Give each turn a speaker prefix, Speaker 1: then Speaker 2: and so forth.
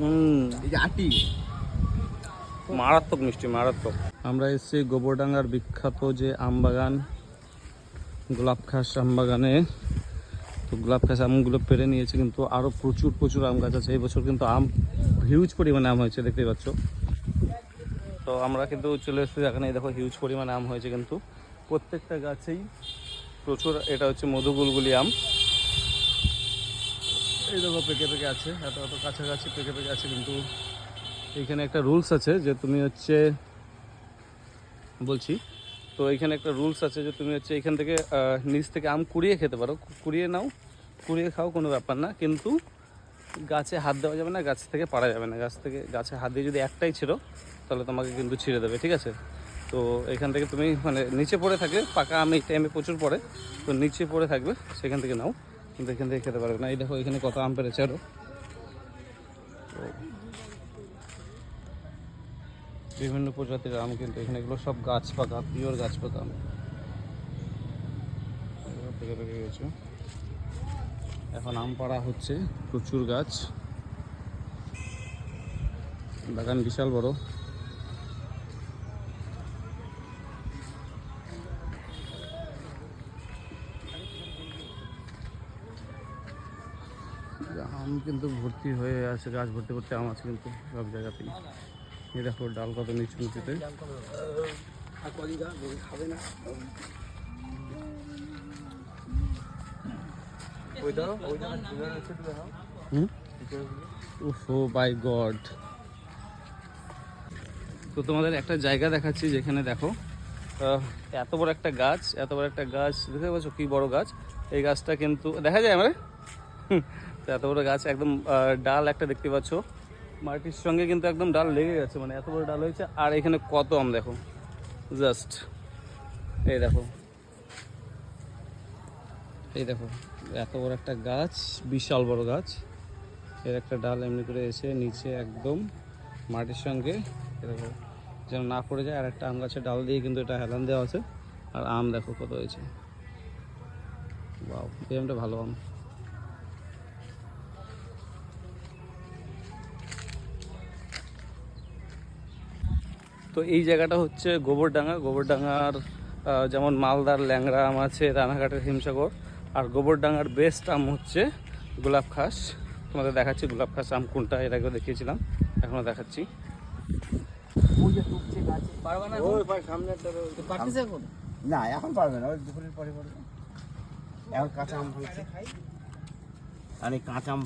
Speaker 1: এই যে আটি
Speaker 2: মারাত্মক মিষ্টি, মারাত্মক। আমরা এসেছি গোবরডাঙ্গার বিখ্যাত যে আম বাগান, গোলাপখাস আম বাগানে। তো গোলাপখাস আমগুলো পেরে নিয়েছে, কিন্তু আরও প্রচুর প্রচুর আম গাছ আছে। এই বছর কিন্তু আম হিউজ পরিমাণে আম হয়েছে, দেখতেই পাচ্ছ। তো আমরা কিন্তু চলে এসেছি এখানে, দেখো হিউজ পরিমাণে আম হয়েছে কিন্তু প্রত্যেকটা গাছেই প্রচুর। এটা হচ্ছে মধুগুলগুলি আম, এই দেখো পেকে পেকে আছে, এত এত কাছাকাছি পেকে পেকে আছে। কিন্তু এইখানে একটা রুলস আছে যে তুমি হচ্ছে বলছি, তো এইখানে একটা রুলস আছে যে তুমি হচ্ছে এইখান থেকে নিচ থেকে আম কুড়িয়ে খেতে পারো, কুড়িয়ে নাও, কুড়িয়ে খাও, কোনো ব্যাপার না। কিন্তু গাছে হাত দেওয়া যাবে না, গাছ থেকে পাড়া যাবে না। গাছে হাত দিয়ে যদি একটাই ছিঁড়ো তাহলে তোমাকে কিন্তু ছিঁড়ে দেবে, ঠিক আছে? তো এখান থেকে তুমি মানে নিচে পড়ে থাকবে, পাকা আম এই টাইমে প্রচুর পড়ে, তো নিচে পড়ে থাকবে, সেখান থেকে নাও, কিন্তু এখান থেকে খেতে পারবে না। এই দেখো এখানে কত আম পেরেছে আরও। তো বিভিন্ন প্রজাতির আম কিন্তু এখানে, এগুলো সব গাছ পাকা, পিওর গাছ পাকা আম। পেকে পেকে গেছে, এখন আম পাড়া হচ্ছে, প্রচুর গাছ, বাগান বিশাল বড়। আম কিন্তু ভর্তি হয়ে আছে, গাছ ভর্তি ভর্তি আম আছে কিন্তু সব জায়গাতেই। এই দেখো ডাল কত নিচু নিচুতে। ও বাই গড। তো তোমাদের একটা জায়গা দেখাচ্ছি যেখানে দেখো এত বড় একটা গাছ, এত বড় একটা গাছ দেখতে পাচ্ছ, কি বড় গাছ। এই গাছটা কিন্তু দেখা যায় আমার, তো এত বড় গাছ, একদম ডাল একটা দেখতে পাচ্ছ, মাটির সঙ্গে কিন্তু একদম ডাল লেগে গেছে, মানে এত বড় ডাল হয়েছে। আর এখানে কত আম দেখো, জাস্ট এই দেখো, এই দেখো এত বড় একটা গাছ, বিশাল বড় গাছ। এর একটা ডাল এমনি করে এসে নিচে একদম মাটির সঙ্গে এরকম যেন না পড়ে যায়। আর একটা আম গাছের ডাল দিয়ে কিন্তু এটা হেলান দেওয়া আছে। আর আম দেখো কত হয়েছে, বাও, এই আমটা ভালো আম। তো এই জায়গাটা হচ্ছে গোবরডাঙ্গা। গোবরডাঙ্গার যেমন মালদার ল্যাংড়া আম আছে, রানাঘাটের হিমসাগর, আর গোবরডাঙ্গার বেস্ট আম হচ্ছে গোলাপখাস। তোমাদের দেখাচ্ছি গোলাপখাস আম কোনটা, এর আগেও দেখিয়েছিলাম, এখনও দেখাচ্ছি।
Speaker 1: না এখন পারবে না, ওই দুপুরের পরে পারবে। এখন কাঁচা আম ভাঙছে, আর এই কাঁচা আম